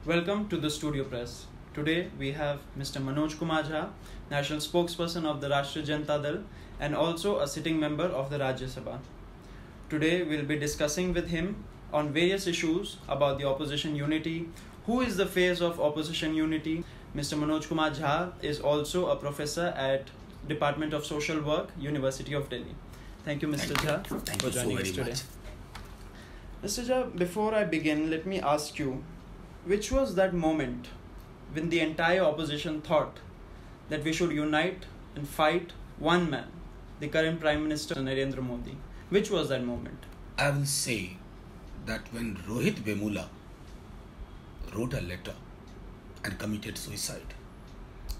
Welcome to the Studio Press. Today we have Mr. Manoj Jha, National Spokesperson of the Rashtriya Janata Dal and also a sitting member of the Rajya Sabha. Today we'll be discussing with him on various issues about the opposition unity, who is the face of opposition unity. Mr. Manoj Jha is also a professor at Department of Social Work, University of Delhi. Thank you, Mr. Jha, for joining us today. Mr. Jha, before I begin, let me ask you, which was that moment when the entire opposition thought that we should unite and fight one man, the current Prime Minister Narendra Modi? Which was that moment? I will say that when Rohit Vemula wrote a letter and committed suicide,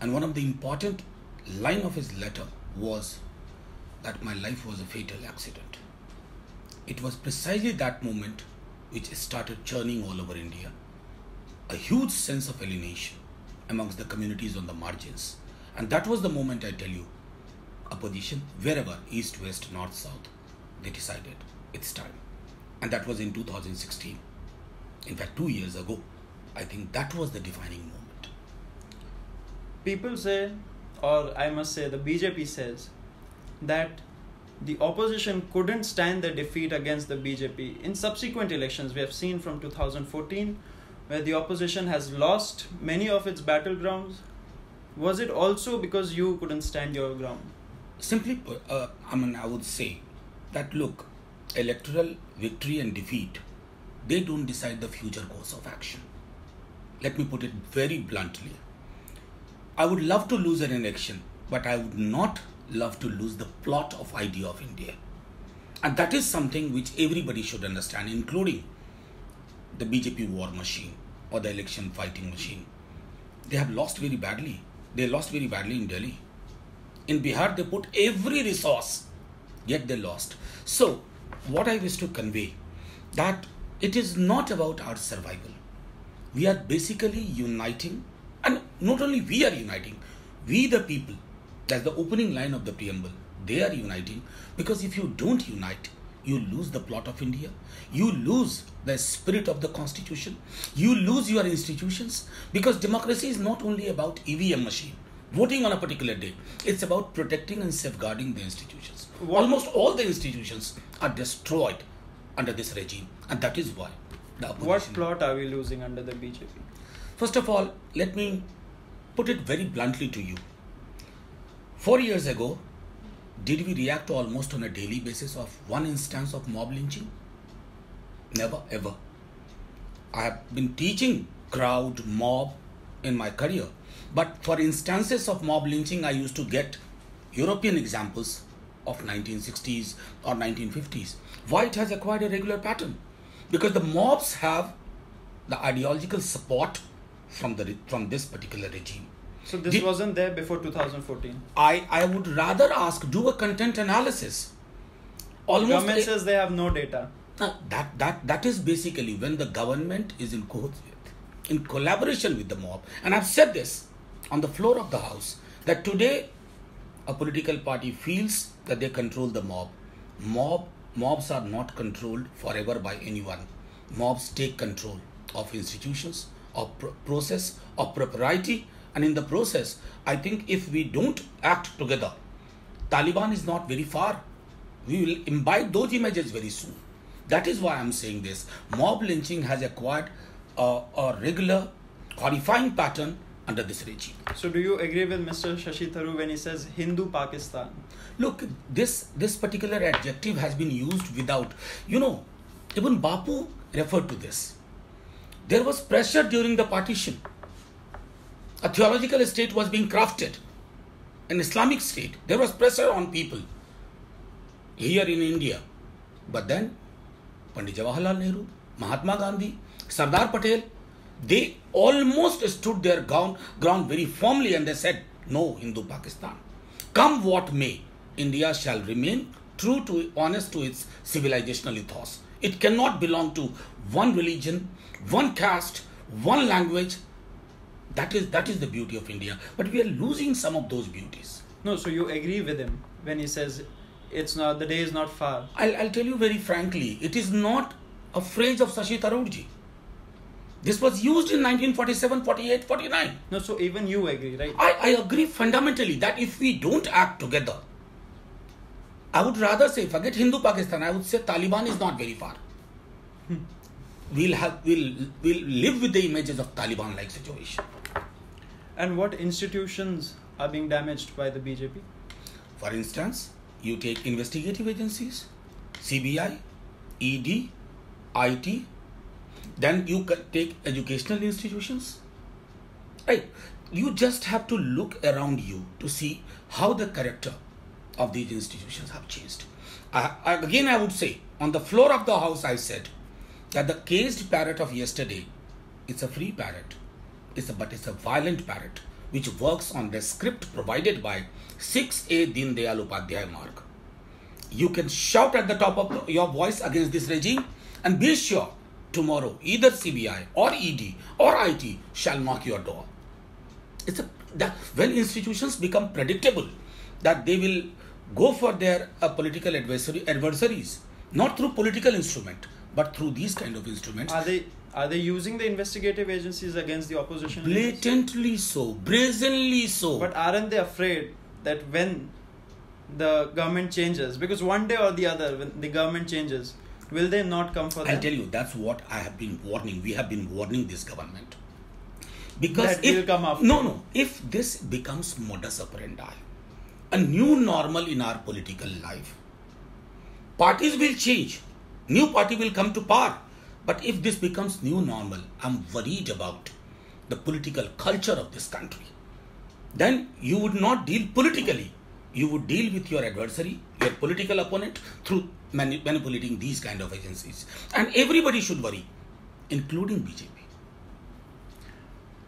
and one of the important line of his letter was that my life was a fatal accident. It was precisely that moment which started churning all over India. A huge sense of alienation amongst the communities on the margins. And that was the moment, I tell you, opposition, wherever, east, west, north, south, they decided it's time. And that was in 2016. In fact, 2 years ago. I think that was the defining moment. People say, or I must say the BJP says, that the opposition couldn't stand the defeat against the BJP. In subsequent elections, we have seen from 2014, where the opposition has lost many of its battlegrounds. Was it also because you couldn't stand your ground? Simply, I would say that look, electoral victory and defeat, they don't decide the future course of action. Let me put it very bluntly. I would love to lose an election, but I would not love to lose the plot of idea of India. And that is something which everybody should understand, including the BJP war machine or the election fighting machine. They have lost very badly. They lost very badly in Delhi. In Bihar, they put every resource, yet they lost. So, what I wish to convey, that it is not about our survival. We are basically uniting, and not only we are uniting, we the people, that's the opening line of the preamble, they are uniting, because if you don't unite, you lose the plot of India, you lose the spirit of the constitution, you lose your institutions, because democracy is not only about EVM machine, voting on a particular day, it's about protecting and safeguarding the institutions. Almost all the institutions are destroyed under this regime, and that is why the opposition... What plot are we losing under the BJP? First of all, let me put it very bluntly to you. 4 years ago, did we react almost on a daily basis of one instance of mob lynching? Never, ever. I have been teaching crowd, mob in my career. But for instances of mob lynching, I used to get European examples of 1960s or 1950s. Why it has acquired a regular pattern? Because the mobs have the ideological support from this particular regime. So this wasn't there before 2014? I would rather ask, do a content analysis. The government says they have no data. That is basically when the government is in collaboration with the mob. And I've said this on the floor of the house, that today a political party feels that they control the mob. Mobs are not controlled forever by anyone. Mobs take control of institutions, of process, of propriety. And in the process, I think if we don't act together, Taliban is not very far. We will imbibe those images very soon. That is why I'm saying this. Mob lynching has acquired a regular, horrifying pattern under this regime. So do you agree with Mr. Shashi Tharoor when he says Hindu Pakistan? Look, this particular adjective has been used without, even Bapu referred to this. There was pressure during the partition. A theological state was being crafted, an Islamic state. There was pressure on people here in India. But then, Pandit Jawaharlal Nehru, Mahatma Gandhi, Sardar Patel, they almost stood their ground very firmly and they said, no Hindu Pakistan. Come what may, India shall remain true to, honest to its civilizational ethos. It cannot belong to one religion, one caste, one language. That is the beauty of India. But we are losing some of those beauties. No, so you agree with him when he says the day is not far? I'll tell you very frankly, it is not a phrase of Shashi Tharoor ji. This was used in 1947, 48, 49. No, so even you agree, right? I agree fundamentally that if we don't act together, I would rather say, forget Hindu Pakistan, I would say Taliban is not very far. We'll live with the images of Taliban-like situation. And what institutions are being damaged by the BJP? For instance, you take investigative agencies, CBI, ED, IT, then you can take educational institutions. Right? You just have to look around you to see how the character of these institutions have changed. Again, I would say, on the floor of the house, I said that the caged parrot of yesterday, it's a free parrot, but it's a violent parrot which works on the script provided by 6A Din Dayal Upadhyay Marg. You can shout at the top of your voice against this regime and be sure tomorrow either CBI or ED or IT shall knock your door. When institutions become predictable, that they will go for their political adversaries, not through political instrument, but through these kind of instruments. Are they using the investigative agencies against the opposition? Blatantly so, brazenly so. But aren't they afraid that when the government changes, because one day or the other, when the government changes, will they not come for that? I'll tell you, that's what I have been warning. We have been warning this government. Because that will come after. If this becomes modus operandi, a new normal in our political life, parties will change. New party will come to power. But if this becomes new normal, I'm worried about the political culture of this country. Then you would not deal politically. You would deal with your adversary, your political opponent, through manipulating these kind of agencies. And everybody should worry, including BJP.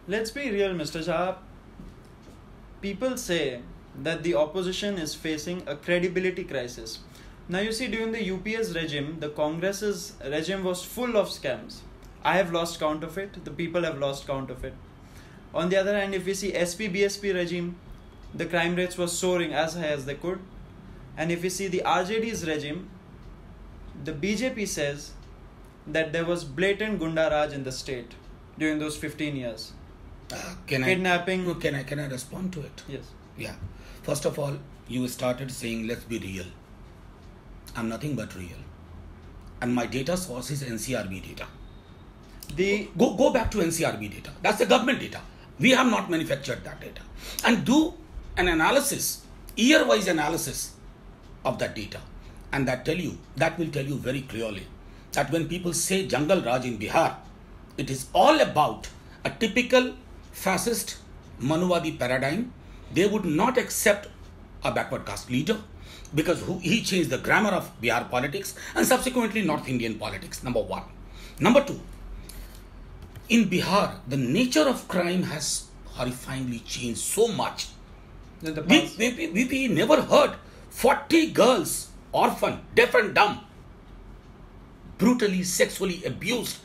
Let's be real, Mr. Jha. People say that the opposition is facing a credibility crisis. Now you see, during the UPS regime, the Congress's regime was full of scams. I have lost count of it. The people have lost count of it. On the other hand, if we see SP-BSP regime, the crime rates were soaring as high as they could. And if we see the RJD's regime, the BJP says that there was blatant Gunda Raj in the state during those 15 years. Kidnapping. Can I respond to it? Yes. Yeah. First of all, you started saying, let's be real. I'm nothing but real. And my data source is NCRB data. Go back to NCRB data. That's the government data. We have not manufactured that data. And do an analysis, year-wise analysis of that data. And that will tell you very clearly that when people say Jungle Raj in Bihar, it is all about a typical fascist Manuvadi paradigm. They would not accept a backward caste leader because he changed the grammar of Bihar politics and subsequently North Indian politics, number one. Number two, in Bihar, the nature of crime has horrifyingly changed so much. We never heard 40 girls, orphan, deaf and dumb, brutally, sexually abused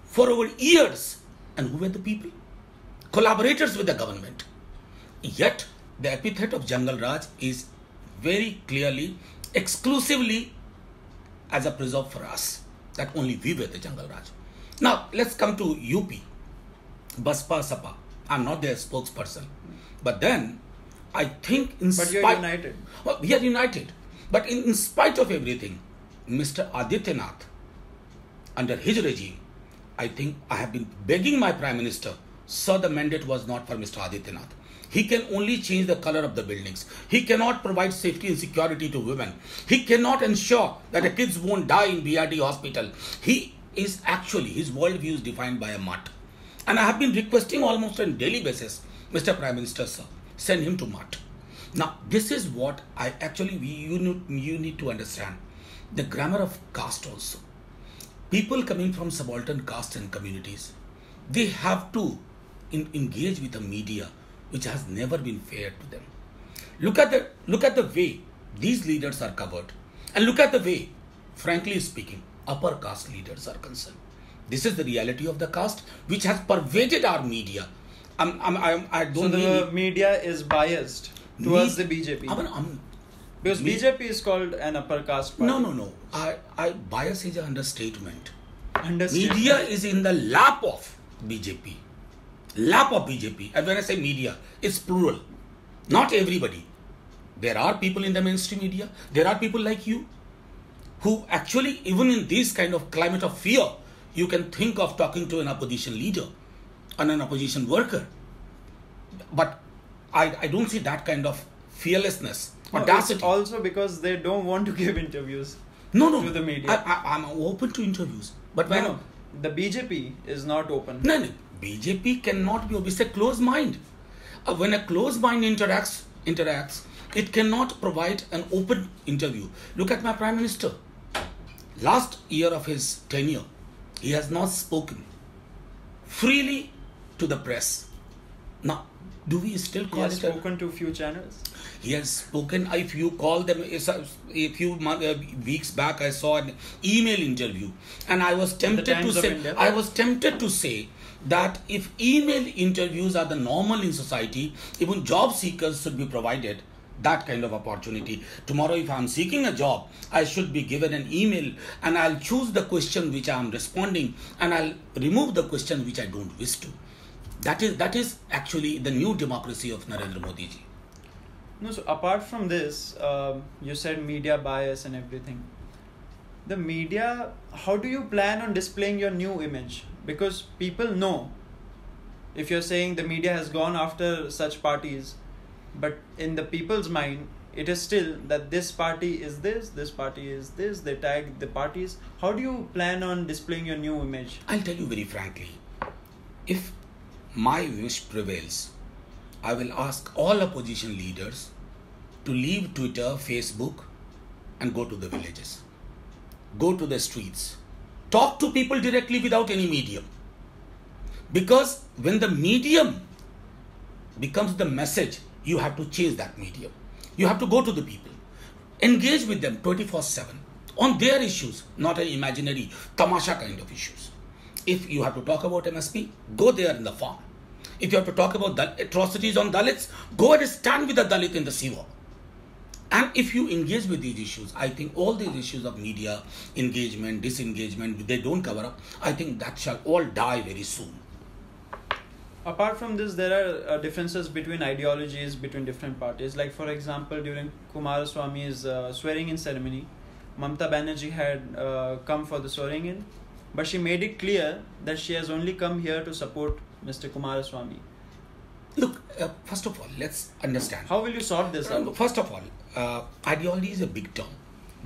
for over years. And who were the people? Collaborators with the government. Yet, the epithet of Jungle Raj is very clearly, exclusively as a preserve for us. That only we were the Jungle Raj. Now, let's come to UP. Baspa Sapa. I'm not their spokesperson. But then, I think But you're united. Well, we are united. But in spite of everything, Mr. Adityanath, under his regime, I think I have been begging my Prime Minister, sir, the mandate was not for Mr. Adityanath. He can only change the color of the buildings. He cannot provide safety and security to women. He cannot ensure that the kids won't die in BRD hospital. He is actually, his worldview is defined by a mutt. And I have been requesting almost on a daily basis, Mr. Prime Minister, sir, send him to mutt. Now, this is what you need to understand. The grammar of caste also. People coming from subaltern caste and communities, they have to engage with the media, which has never been fair to them. Look at the way these leaders are covered, and look at the way, frankly speaking, upper caste leaders are concerned. This is the reality of the caste, which has pervaded our media. So the media is biased towards the BJP. Because BJP is called an upper caste party. No. Bias is an understatement. Media is in the lap of BJP. Lap of BJP. And when I say media, it's plural. Not everybody. There are people in the mainstream media. There are people like you who actually, even in this kind of climate of fear, you can think of talking to an opposition leader and an opposition worker. But I don't see that kind of fearlessness. Audacity. It's also because they don't want to give interviews to the media. I'm open to interviews. But when the BJP is not open. No. BJP cannot be. It's a closed mind. When a closed mind interacts, it cannot provide an open interview. Look at my Prime Minister. Last year of his tenure, he has not spoken freely to the press. Now, do we still call it? He has spoken to few channels. He has spoken. If you call them, a few weeks back, I saw an email interview, and I was tempted to say that if email interviews are the normal in society, even job seekers should be provided that kind of opportunity. Tomorrow, if I'm seeking a job, I should be given an email, and I'll choose the question which I'm responding, and I'll remove the question which I don't wish to. That is actually the new democracy of Narendra Modi ji. No, so apart from this, you said media bias and everything. The media, how do you plan on displaying your new image? Because people know, if you're saying the media has gone after such parties, but in the people's mind, it is still that this party is this party is this, they tag the parties. How do you plan on displaying your new image? I'll tell you very frankly, if my wish prevails, I will ask all opposition leaders to leave Twitter, Facebook, and go to the villages. Go to the streets. Talk to people directly without any medium. Because when the medium becomes the message, you have to change that medium. You have to go to the people. Engage with them 24/7 on their issues, not an imaginary tamasha kind of issues. If you have to talk about MSP, go there in the farm. If you have to talk about atrocities on Dalits, go and stand with the Dalit in the Siva. And if you engage with these issues, I think all these issues of media, engagement, disengagement, they don't cover up, I think that shall all die very soon. Apart from this, there are differences between ideologies between different parties. Like for example, during Kumaraswamy's swearing-in ceremony, Mamata Banerjee had come for the swearing-in, but she made it clear that she has only come here to support Mr. Kumaraswamy. Look, first of all, let's understand. How will you sort this out? First of all, ideology is a big term.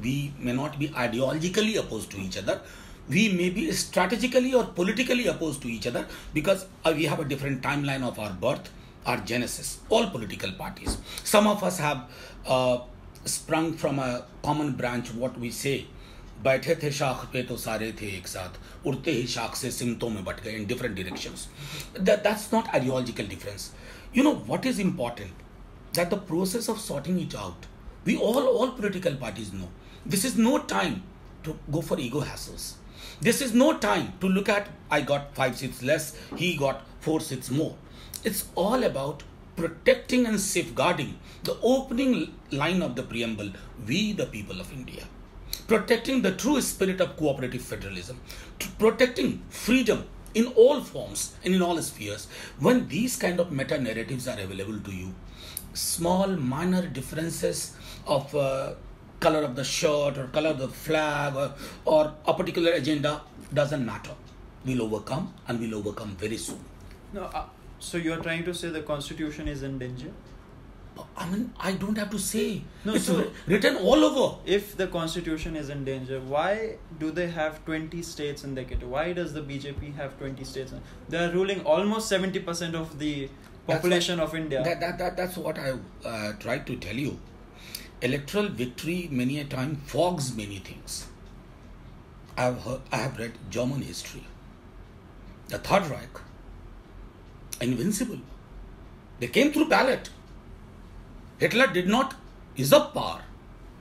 We may not be ideologically opposed to each other. We may be strategically or politically opposed to each other because we have a different timeline of our birth, our genesis. All political parties. Some of us have sprung from a common branch, what we say. बैठे थे शाख पे तो सारे थे एक साथ उड़ते ही शाख से सिमतों में बट गए in different directions. That's not ideological difference. You know what is important? That the process of sorting it out, we all political parties know. This is no time to go for ego hassles. This is no time to look at, I got 5 seats less, he got 4 seats more. It's all about protecting and safeguarding the opening line of the preamble, we the people of India. Protecting the true spirit of cooperative federalism, protecting freedom in all forms and in all spheres. When these kind of meta-narratives are available to you, small minor differences of color of the shirt or color of the flag or a particular agenda doesn't matter. We'll overcome and we'll overcome very soon. No, so you're trying to say the constitution is in danger? I mean, I don't have to say. No, it's so written all over. If the constitution is in danger, why do they have 20 states in the kit? Why does the BJP have 20 states? They are ruling almost 70% of the population of India. That's what I tried to tell you. Electoral victory many a time fogs many things. I have read German history. The Third Reich, invincible. They came through ballot. Hitler did not usurp power.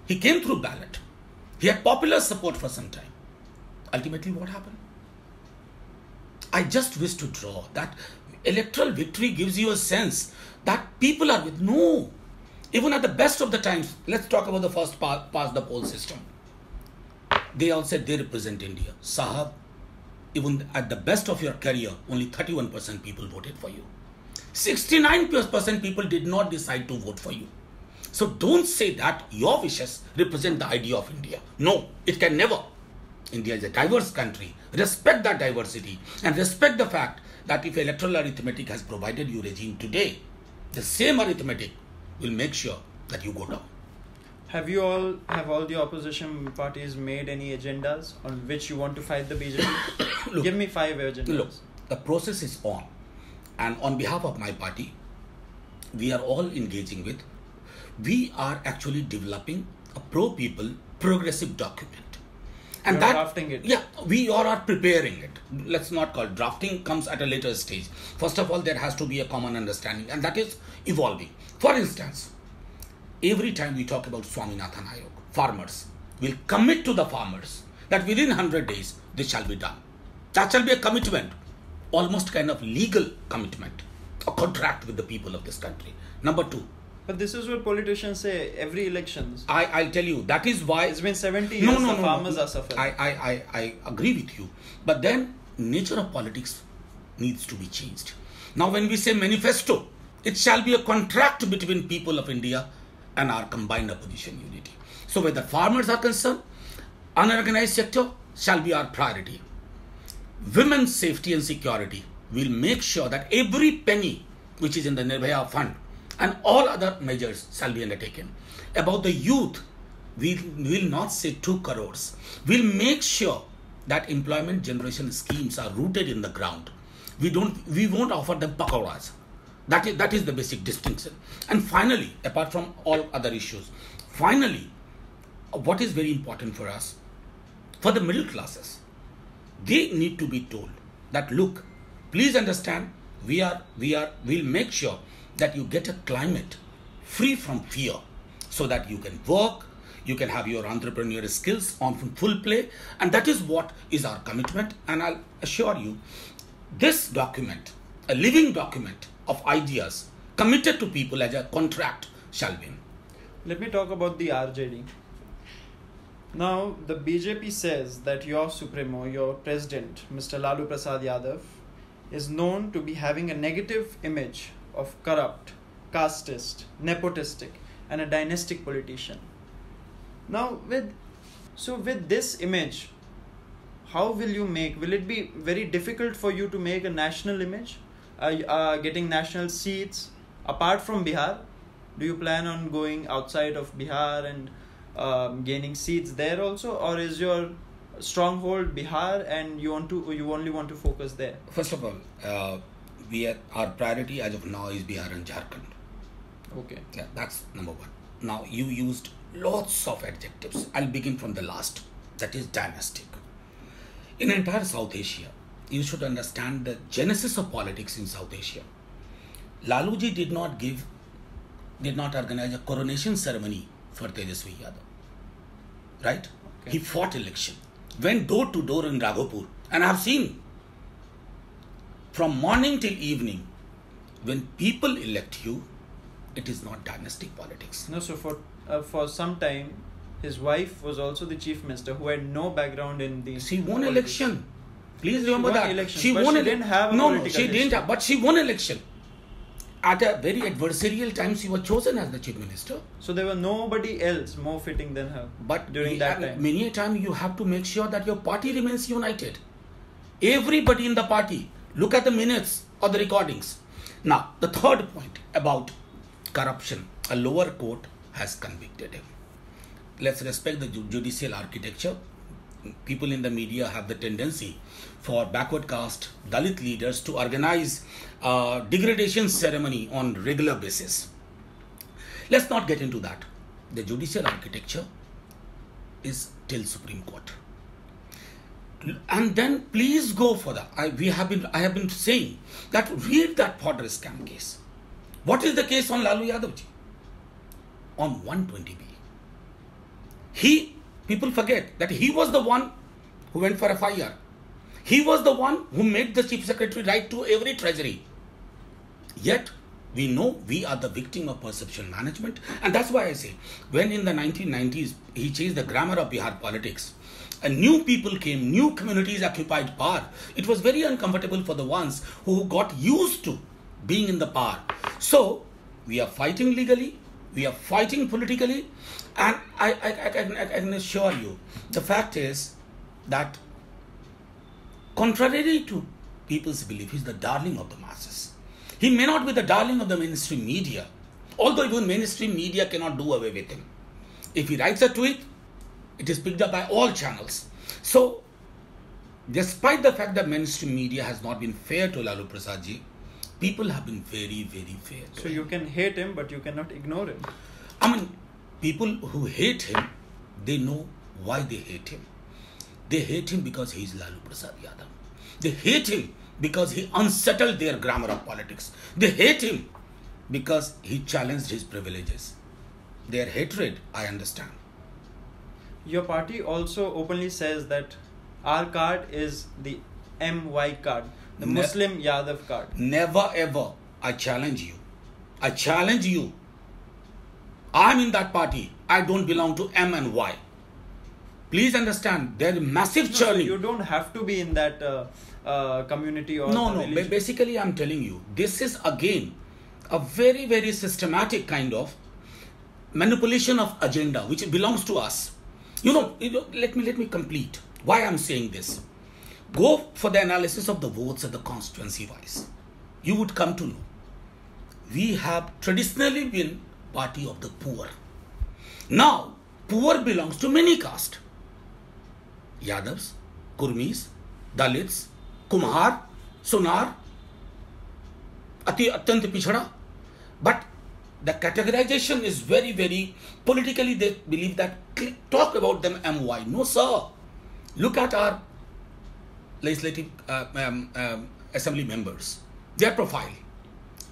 He came through ballot. He had popular support for some time. Ultimately, what happened? I just wish to draw that electoral victory gives you a sense that people are with. No. Even at the best of the times, let's talk about the first past the poll system. They all said they represent India. Sahab, even at the best of your career, only 31% people voted for you. 69% people did not decide to vote for you. So don't say that your wishes represent the idea of India. No, it can never. India is a diverse country. Respect that diversity and respect the fact that if electoral arithmetic has provided you regime today, the same arithmetic will make sure that you go down. Have all the opposition parties made any agendas on which you want to fight the BJP? Look, give me 5 agendas. Look, the process is on. And on behalf of my party, we are all engaging with, we are actually developing a pro-people progressive document. And you're that, drafting it? Yeah, we all are preparing it. Let's not call it drafting, comes at a later stage. First of all, there has to be a common understanding, and that is evolving. For instance, every time we talk about Swaminathan Ayog, farmers will commit to the farmers that within 100 days, this shall be done. That shall be a commitment, almost kind of legal commitment, a contract with the people of this country. Number 2. But this is what politicians say every elections. I'll tell you, that is why... It's been 70 years the farmers are suffering. I agree with you. But then, nature of politics needs to be changed. Now when we say manifesto, it shall be a contract between people of India and our combined opposition unity. So where the farmers are concerned, unorganized sector shall be our priority. Women's safety and security will make sure that every penny which is in the Nirbhaya fund and all other measures shall be undertaken. About the youth, we will not say 2 crores. We'll make sure that employment generation schemes are rooted in the ground. We won't offer them pakoras. That is the basic distinction. And finally, apart from all other issues, finally, what is very important for us, for the middle classes, they need to be told that, look, please understand, we'll make sure that you get a climate free from fear so that you can work, you can have your entrepreneurial skills on full play, and that is what is our commitment. And I'll assure you, this document, a living document of ideas committed to people as a contract shall win. Let me talk about the RJD. Now, the BJP says that your supremo, your president, Mr. Lalu Prasad Yadav, is known to be having a negative image of corrupt, casteist, nepotistic, and a dynastic politician. Now, with this image, how will it be very difficult for you to make a national image? Getting national seats apart from Bihar? Do you plan on going outside of Bihar and gaining seats there also, or is your stronghold Bihar and you only want to focus there? First of all, our priority as of now is Bihar and Jharkhand. Okay. Yeah, that's number 1. Now you used lots of adjectives. I'll begin from the last. That is dynastic. In entire South Asia, you should understand the genesis of politics in South Asia. Laluji did not organize a coronation ceremony for Tejasvi Yadav. Right? Okay. He fought election, went door to door in Raghopur, and I've seen from morning till evening, when people elect you, it is not dynastic politics. No, so for some time, his wife was also the chief minister who had no background in the... She won election. Please remember that. She didn't have a political she didn't have, but she won election. At a very adversarial time, she was chosen as the chief minister. So there was nobody else more fitting than her. But during that time, many a time you have to make sure that your party remains united. Everybody in the party, look at the minutes or the recordings. Now, the third point about corruption, a lower court has convicted him. Let's respect the judicial architecture. People in the media have the tendency for backward caste Dalit leaders to organize degradation ceremony on regular basis. Let's not get into that. The judicial architecture is till Supreme Court. And then please go for that. I have been saying that read that Fodder scam case. What is the case on Lalu Yadavji? On 120B. People forget that he was the one who went for FIR. He was the one who made the chief secretary write to every treasury. Yet, we know we are the victim of perception management. And that's why I say, when in the 1990s, he changed the grammar of Bihar politics, And new people came, new communities occupied power. It was very uncomfortable for the ones who got used to being in the power. So, we are fighting legally, we are fighting politically, and I can assure you, the fact is that contrary to people's belief, he's the darling of the masses. He may not be the darling of the mainstream media, although even mainstream media cannot do away with him. If he writes a tweet, it is picked up by all channels. So, despite the fact that mainstream media has not been fair to Lalu Prasad ji, people have been very, very fair. So you can hate him, but you cannot ignore him. I mean, people who hate him, they know why they hate him. They hate him because he is Lalu Prasad Yadav. They hate him because he unsettled their grammar of politics. They hate him because he challenged his privileges. Their hatred, I understand. Your party also openly says that our card is the MY card, the Muslim Yadav card. Never ever. I challenge you. I challenge you. I'm in that party. I don't belong to M and Y. Please understand, there is massive churning. You don't have to be in that community or religion. Basically, I'm telling you, this is again a very, very systematic kind of manipulation of agenda which belongs to us. Let me complete why I'm saying this. Go for the analysis of the votes at the constituency wise. You would come to know. We have traditionally been party of the poor. Now, poor belongs to many castes. Yadavs, Kurmis, Dalits, Kumar, Sonar, Atyant Pichhada. But the categorization is very, very politically, they believe that talk about them MY. No, sir. Look at our legislative assembly members, their profile,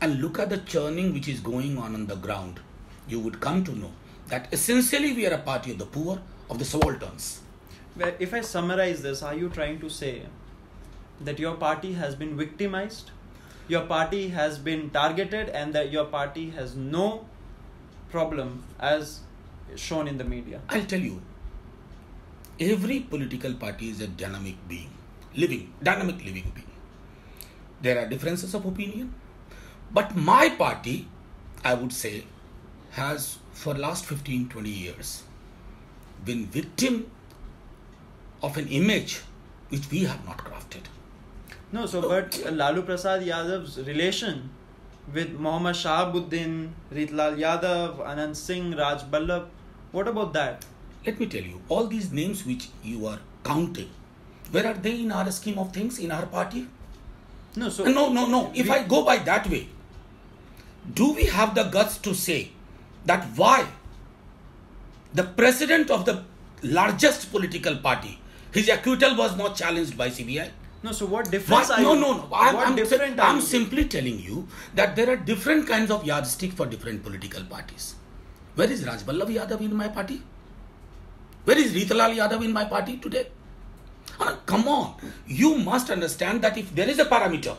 and look at the churning which is going on the ground. You would come to know that essentially we are a party of the poor, of the subalterns. Well, if I summarize this, are you trying to say that your party has been victimized, your party has been targeted, and that your party has no problem as shown in the media? I'll tell you, every political party is a dynamic being, dynamic living being. There are differences of opinion, but my party, I would say, has for last 15-20 years been victim of an image which we have not crafted. No, but Lalu Prasad Yadav's relation with Mohammad Shahabuddin, Ritlal Yadav, Anand Singh, Raj Ballabh, what about that? Let me tell you, all these names which you are counting, where are they in our scheme of things, in our party? No. If I go by that way, do we have the guts to say that why the president of the largest political party, his acquittal was not challenged by CBI? No, so what difference are you? No. I'm simply telling you that there are different kinds of yardstick for different political parties. Where is Raj Ballabh Yadav in my party? Where is Ritlal Yadav in my party today? Come on. You must understand that if there is a parameter,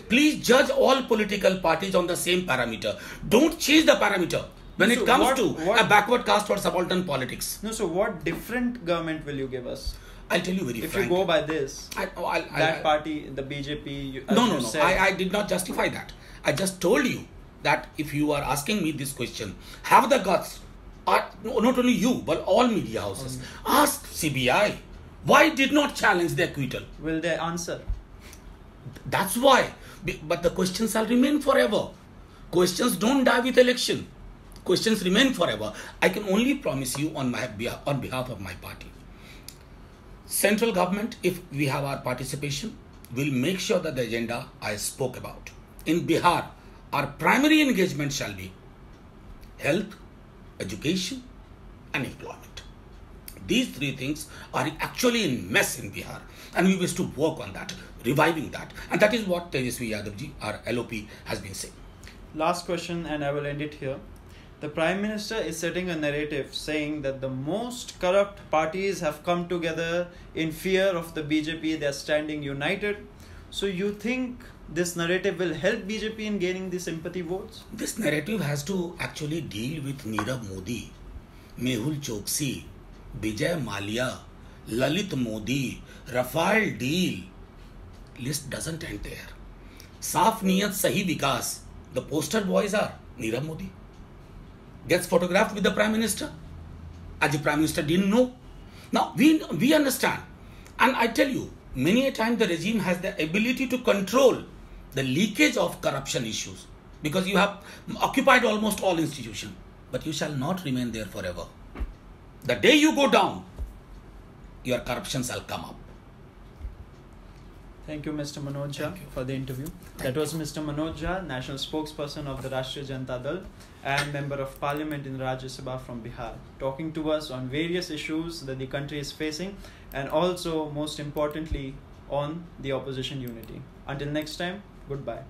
please judge all political parties on the same parameter. Don't change the parameter when it comes to a backward caste or subaltern politics. No, so what different government will you give us? I'll tell you very frankly. If you go by this, that party, the BJP... No. I did not justify that. I just told you that if you are asking me this question, have the guts, not only you, but all media houses, ask CBI, why did not challenge the acquittal? Will they answer? That's why. But the questions shall remain forever. Questions don't die with election. Questions remain forever. I can only promise you on behalf of my party. Central government, if we have our participation, will make sure that the agenda I spoke about. In Bihar, our primary engagement shall be health, education, and employment. These three things are actually in mess in Bihar, and we wish to work on that, reviving that. And that is what Tejasvi Yadav ji, our LOP, has been saying. Last question, and I will end it here. The Prime Minister is setting a narrative saying that the most corrupt parties have come together in fear of the BJP. They are standing united. So you think this narrative will help BJP in gaining the sympathy votes? This narrative has to actually deal with Nirav Modi, Mehul Choksi, Vijay Mallya, Lalit Modi, Rafale deal. List doesn't end there. Saaf Niyat Sahi Vikas. The poster boys are Nirav Modi. Gets photographed with the Prime Minister. As the Prime Minister didn't know. Now, we understand. And I tell you, many a time the regime has the ability to control the leakage of corruption issues. Because you have occupied almost all institutions. But you shall not remain there forever. The day you go down, your corruption shall come up. Thank you, Mr. Manoj Jha, for the interview. That was Mr. Manoj Jha, National Spokesperson of the Rashtriya Janata Dal and Member of Parliament in the Rajya Sabha from Bihar, talking to us on various issues that the country is facing and also, most importantly, on the opposition unity. Until next time, goodbye.